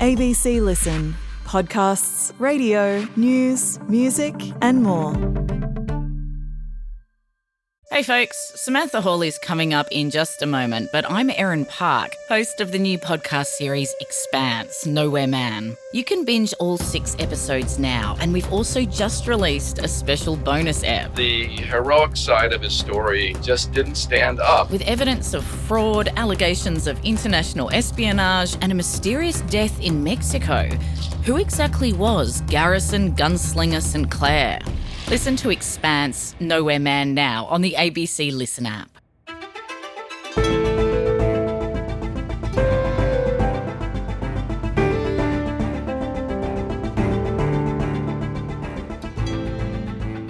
ABC Listen. Podcasts, radio, news, music and more. Hey folks, Samantha Hall is coming up in just a moment, but I'm Erin Park, host of the new podcast series Expanse, Nowhere Man. You can binge all 6 episodes now, and we've also just released a special bonus ep. The heroic side of his story just didn't stand up. With evidence of fraud, allegations of international espionage, and a mysterious death in Mexico. Who exactly was Garrison Gunslinger Sinclair? Listen to Expanse, Nowhere Man now on the ABC Listen app.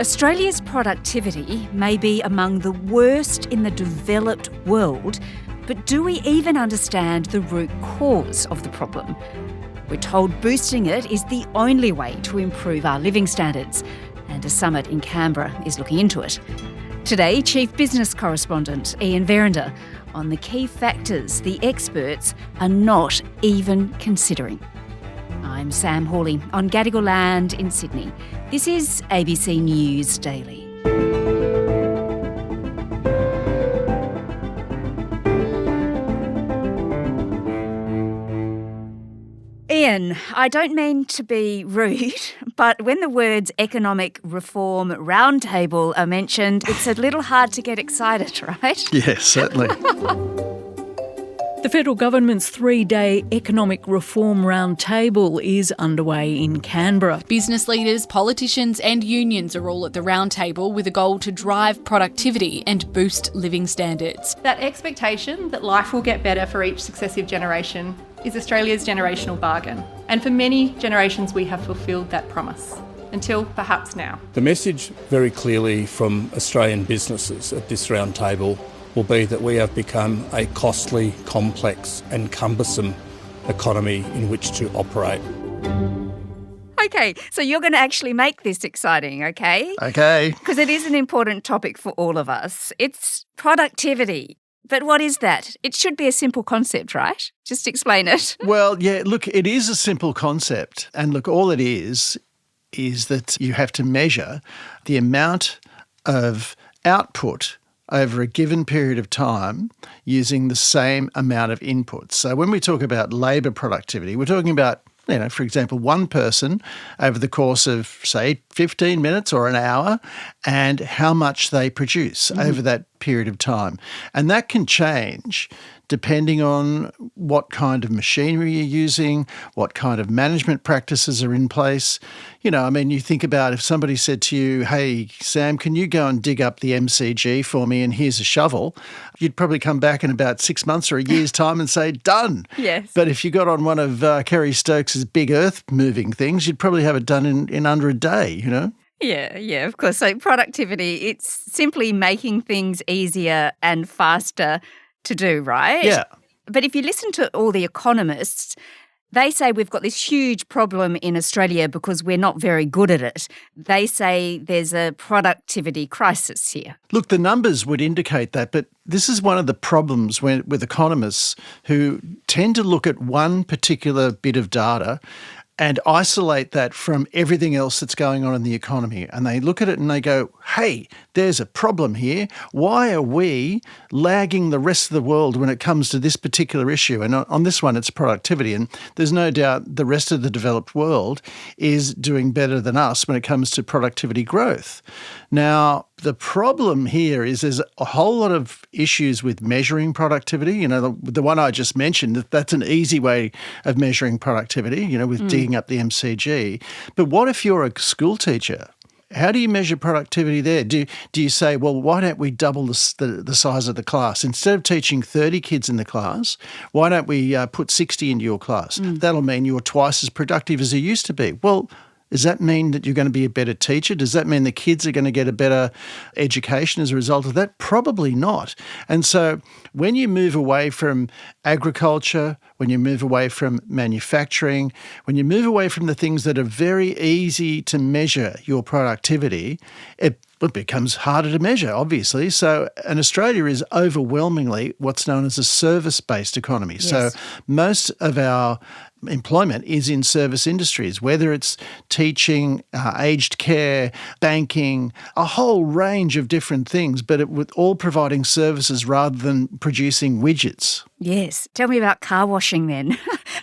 Australia's productivity may be among the worst in the developed world, but do we even understand the root cause of the problem? We're told boosting it is the only way to improve our living standards, and a summit in Canberra is looking into it. Today, Chief Business Correspondent Ian Verrender on the key factors the experts are not even considering. I'm Sam Hawley on Gadigal land in Sydney. This is ABC News Daily. Ian, I don't mean to be rude, but when the words Economic Reform Roundtable are mentioned, it's a little hard to get excited, right? Yes, certainly. The federal government's 3-day Economic Reform Roundtable is underway in Canberra. Business leaders, politicians and unions are all at the roundtable with a goal to drive productivity and boost living standards. That expectation that life will get better for each successive generation is Australia's generational bargain. And for many generations we have fulfilled that promise, until perhaps now. The message very clearly from Australian businesses at this roundtable will be that we have become a costly, complex and cumbersome economy in which to operate. Okay, so you're going to actually make this exciting, okay? Okay. Because it is an important topic for all of us. It's productivity. But what is that? It should be a simple concept, right? Just explain it. Well, yeah, look, it is a simple concept. And look, all it is that you have to measure the amount of output over a given period of time using the same amount of input. So when we talk about labour productivity, we're talking about, for example, one person over the course of, say, 15 minutes or an hour and how much they produce over that period of time. And that can change depending on what kind of machinery you're using, what kind of management practices are in place. You think about if somebody said to you, hey, Sam, can you go and dig up the MCG for me and here's a shovel? You'd probably come back in about 6 months or a year's time and say, done. Yes. But if you got on one of Kerry Stokes' big earth-moving things, you'd probably have it done in under a day, Yeah, of course. So productivity, it's simply making things easier and faster to do, right? Yeah. But if you listen to all the economists, they say we've got this huge problem in Australia because we're not very good at it. They say there's a productivity crisis here. Look, the numbers would indicate that, but this is one of the problems with economists who tend to look at one particular bit of data and isolate that from everything else that's going on in the economy. And they look at it and they go, hey, there's a problem here. Why are we lagging the rest of the world when it comes to this particular issue? And on this one, it's productivity. And there's no doubt the rest of the developed world is doing better than us when it comes to productivity growth. Now, the problem here is there's a whole lot of issues with measuring productivity. The one I just mentioned, that's an easy way of measuring productivity, with digging up the MCG. But what if you're a school teacher? How do you measure productivity there? Do you say, well, why don't we double the size of the class? Instead of teaching 30 kids in the class, why don't we put 60 into your class? That'll mean you're twice as productive as you used to be. Well, does that mean that you're going to be a better teacher? Does that mean the kids are going to get a better education as a result of that? Probably not. And so when you move away from agriculture, when you move away from manufacturing, when you move away from the things that are very easy to measure your productivity, it becomes harder to measure, obviously. And Australia is overwhelmingly what's known as a service-based economy. Yes. So most of our employment is in service industries, whether it's teaching, aged care, banking, a whole range of different things, but with all providing services rather than producing widgets. Yes. Tell me about car washing then.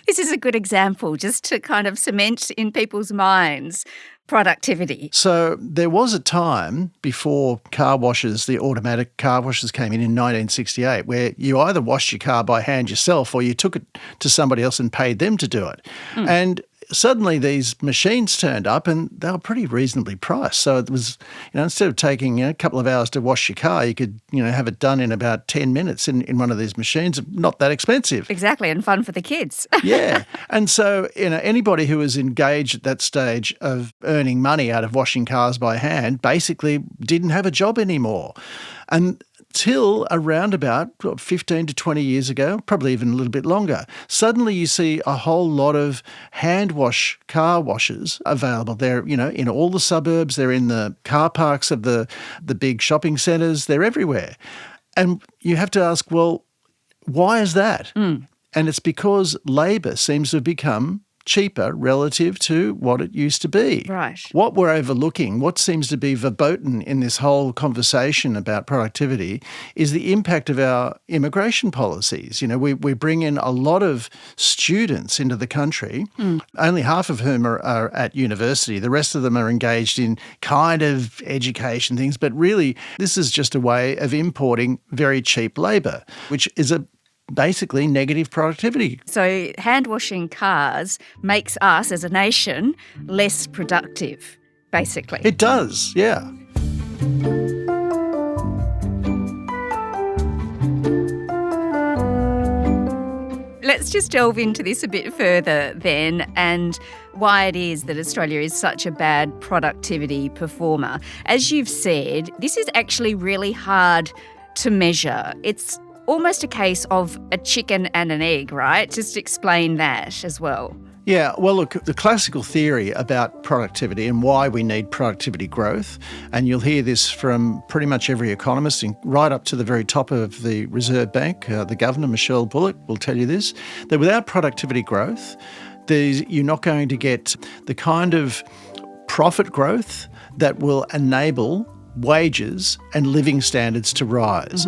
This is a good example just to kind of cement in people's minds productivity. So there was a time before car washes, the automatic car washes came in 1968, where you either washed your car by hand yourself or you took it to somebody else and paid them to do it. And suddenly these machines turned up and they were pretty reasonably priced. So it was, instead of taking a couple of hours to wash your car, you could, have it done in about 10 minutes in one of these machines. Not that expensive. Exactly, and fun for the kids. Yeah. And so, anybody who was engaged at that stage of earning money out of washing cars by hand basically didn't have a job anymore. And till around about 15 to 20 years ago, probably even a little bit longer, suddenly you see a whole lot of hand wash car washers available. They're, in all the suburbs, they're in the car parks of the big shopping centres, they're everywhere. And you have to ask, well, why is that? And it's because labour seems to have become cheaper relative to what it used to be. Right. What we're overlooking, what seems to be verboten in this whole conversation about productivity, is the impact of our immigration policies. We bring in a lot of students into the country, only half of whom are at university. The rest of them are engaged in kind of education things, but really this is just a way of importing very cheap labour, which is basically negative productivity. So hand washing cars makes us as a nation less productive, basically. It does, yeah. Let's just delve into this a bit further then, and why it is that Australia is such a bad productivity performer. As you've said, this is actually really hard to measure. It's almost a case of a chicken and an egg, right? Just explain that as well. Yeah, well, look, the classical theory about productivity and why we need productivity growth, and you'll hear this from pretty much every economist, right up to the very top of the Reserve Bank, the Governor, Michelle Bullock, will tell you this, that without productivity growth, you're not going to get the kind of profit growth that will enable wages and living standards to rise.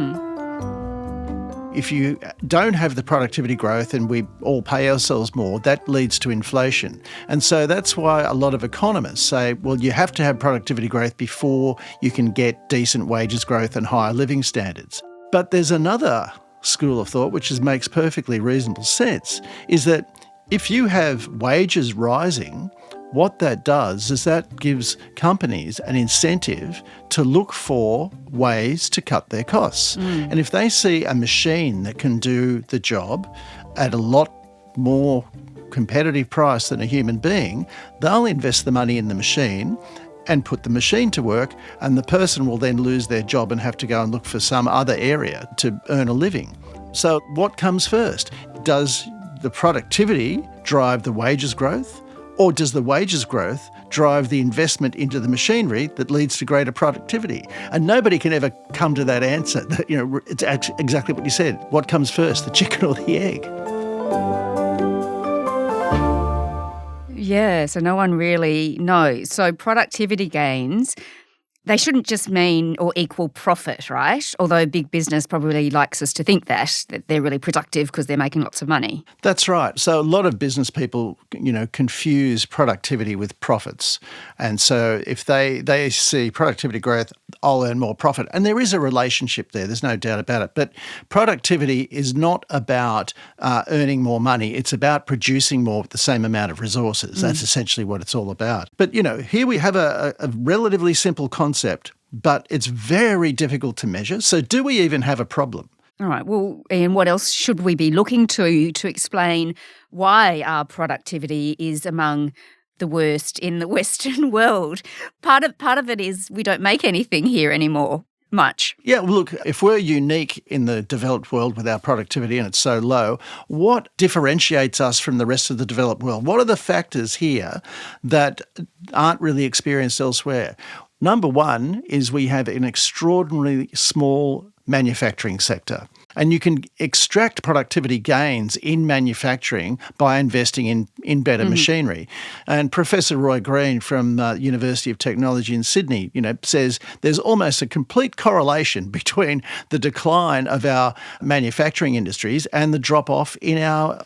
If you don't have the productivity growth and we all pay ourselves more, that leads to inflation. And so that's why a lot of economists say, well, you have to have productivity growth before you can get decent wages growth and higher living standards. But there's another school of thought, which makes perfectly reasonable sense, is that if you have wages rising, what that does is that gives companies an incentive to look for ways to cut their costs. And if they see a machine that can do the job at a lot more competitive price than a human being, they'll invest the money in the machine and put the machine to work, and the person will then lose their job and have to go and look for some other area to earn a living. So what comes first? Does the productivity drive the wages growth? Or does the wages growth drive the investment into the machinery that leads to greater productivity? And nobody can ever come to that answer. It's exactly what you said. What comes first, the chicken or the egg? Yeah, so no one really knows. So productivity gains, they shouldn't just mean or equal profit, right? Although big business probably likes us to think that they're really productive because they're making lots of money. That's right. So a lot of business people, confuse productivity with profits. And so if they see productivity growth, I'll earn more profit. And there is a relationship there, there's no doubt about it. But productivity is not about earning more money. It's about producing more with the same amount of resources. That's essentially what it's all about. But, here we have a relatively simple concept, but it's very difficult to measure. So do we even have a problem? All right. Well, Ian, what else should we be looking to explain why our productivity is among the worst in the Western world? Part of it is we don't make anything here anymore. Much. Yeah, well, look, if we're unique in the developed world with our productivity and it's so low, what differentiates us from the rest of the developed world? What are the factors here that aren't really experienced elsewhere? Number one is we have an extraordinarily small manufacturing sector. And you can extract productivity gains in manufacturing by investing in better machinery. And Professor Roy Green from University of Technology in Sydney, says there's almost a complete correlation between the decline of our manufacturing industries and the drop-off in our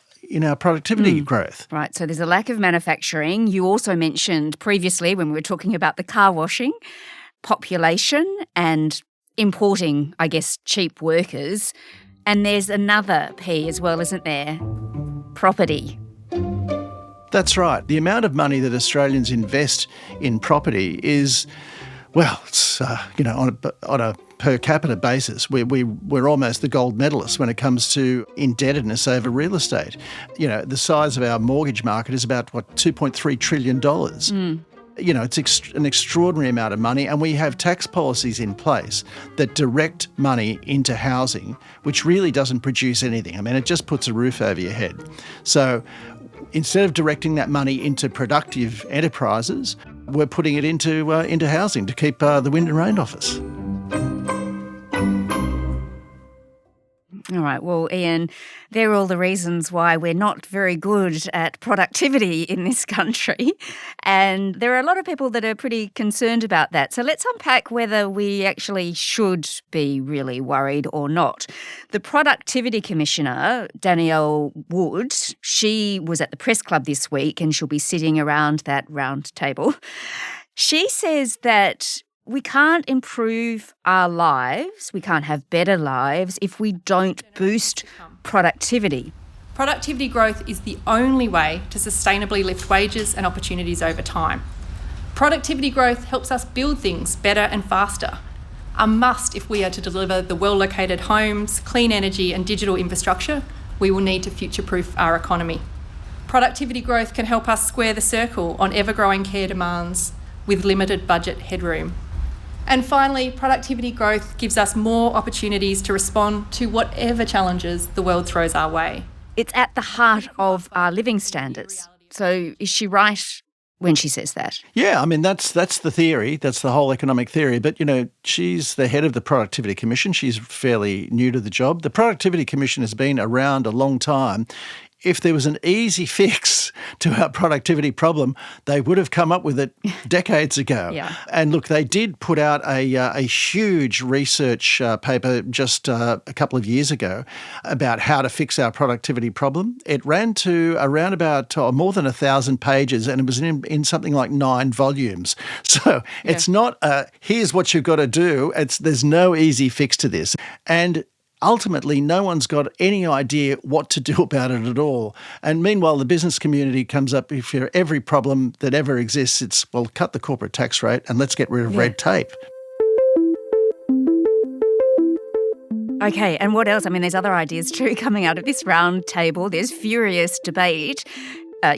productivity growth. Right, so there's a lack of manufacturing. You also mentioned previously when we were talking about the car washing, population and importing, I guess, cheap workers. And there's another P as well, isn't there? Property. That's right. The amount of money that Australians invest in property is, well, it's, on a per capita basis, we're almost the gold medalists when it comes to indebtedness over real estate. The size of our mortgage market is about, $2.3 trillion. It's an extraordinary amount of money, and we have tax policies in place that direct money into housing, which really doesn't produce anything. I mean, it just puts a roof over your head. So instead of directing that money into productive enterprises, we're putting it into housing to keep the wind and rain off us. All right. Well, Ian, they're all the reasons why we're not very good at productivity in this country. And there are a lot of people that are pretty concerned about that. So let's unpack whether we actually should be really worried or not. The Productivity Commissioner, Danielle Wood, she was at the Press Club this week and she'll be sitting around that round table. She says that we can't improve our lives, we can't have better lives if we don't boost productivity. Productivity growth is the only way to sustainably lift wages and opportunities over time. Productivity growth helps us build things better and faster. A must if we are to deliver the well-located homes, clean energy and digital infrastructure we will need to future-proof our economy. Productivity growth can help us square the circle on ever-growing care demands with limited budget headroom. And finally, productivity growth gives us more opportunities to respond to whatever challenges the world throws our way. It's at the heart of our living standards. So is she right when she says that? Yeah, I mean, that's the theory. That's the whole economic theory. But, she's the head of the Productivity Commission. She's fairly new to the job. The Productivity Commission has been around a long time. If there was an easy fix to our productivity problem, they would have come up with it decades ago. Yeah. And look, they did put out a huge research paper just a couple of years ago about how to fix our productivity problem. It ran to around about more than 1,000 pages, and it was in something like 9 volumes. So it's not here's what you've got to do. There's no easy fix to this. And ultimately, no one's got any idea what to do about it at all. And meanwhile, the business community comes up for every problem that ever exists. It's, well, cut the corporate tax rate and let's get rid of red tape. Okay, and what else? I mean, there's other ideas too coming out of this round table. There's furious debate.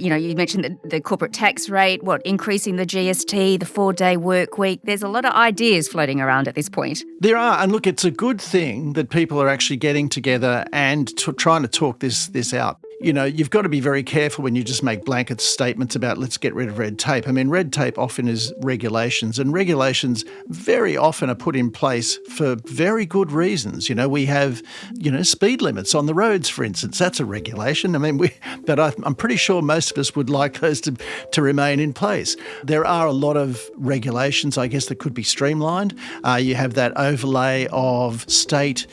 You mentioned the corporate tax rate, increasing the GST, the 4-day work week. There's a lot of ideas floating around at this point. There are. And look, it's a good thing that people are actually getting together and trying to talk this out. You've got to be very careful when you just make blanket statements about let's get rid of red tape. I mean, red tape often is regulations, and regulations very often are put in place for very good reasons. We have, speed limits on the roads, for instance. That's a regulation. I mean, but I'm pretty sure most of us would like those to remain in place. There are a lot of regulations, I guess, that could be streamlined. You have that overlay of state,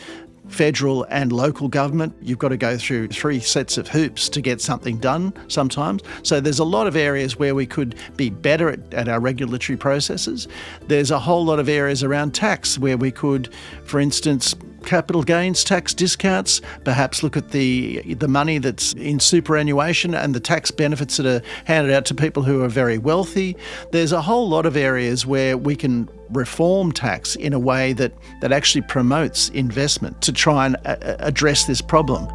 federal and local government. You've got to go through 3 sets of hoops to get something done sometimes. So there's a lot of areas where we could be better at our regulatory processes. There's a whole lot of areas around tax where we could, for instance, capital gains tax discounts, perhaps look at the money that's in superannuation and the tax benefits that are handed out to people who are very wealthy. There's a whole lot of areas where we can reform tax in a way that actually promotes investment to try and address this problem.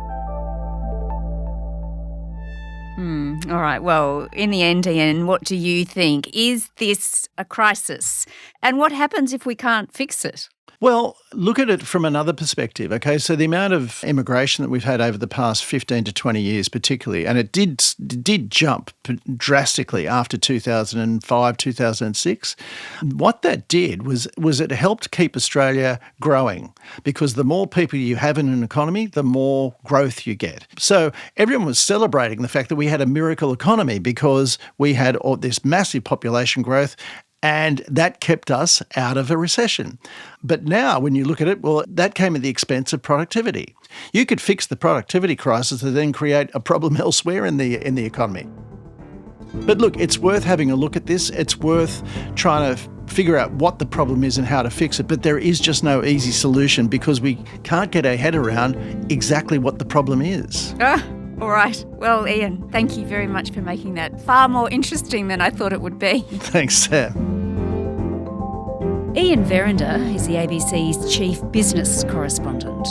All right. Well, in the end, Ian, what do you think? Is this a crisis? And what happens if we can't fix it? Well, look at it from another perspective, okay? So the amount of immigration that we've had over the past 15 to 20 years particularly, and it did jump drastically after 2005, 2006. What that did was it helped keep Australia growing, because the more people you have in an economy, the more growth you get. So everyone was celebrating the fact that we had a miracle economy because we had all this massive population growth, and that kept us out of a recession. But now, when you look at it, well, that came at the expense of productivity. You could fix the productivity crisis and then create a problem elsewhere in the economy. But look, it's worth having a look at this. It's worth trying to figure out what the problem is and how to fix it. But there is just no easy solution, because we can't get our head around exactly what the problem is. All right. Well, Ian, thank you very much for making that far more interesting than I thought it would be. Thanks, Sam. Ian Verrender is the ABC's Chief Business Correspondent.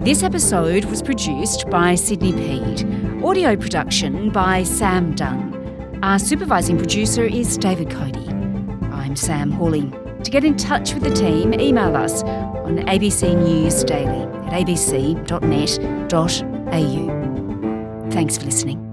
This episode was produced by Sydney Peed. Audio production by Sam Dunn. Our supervising producer is David Cody. I'm Sam Hawley. To get in touch with the team, email us on abcnewsdaily@abc.net.au. Thanks for listening.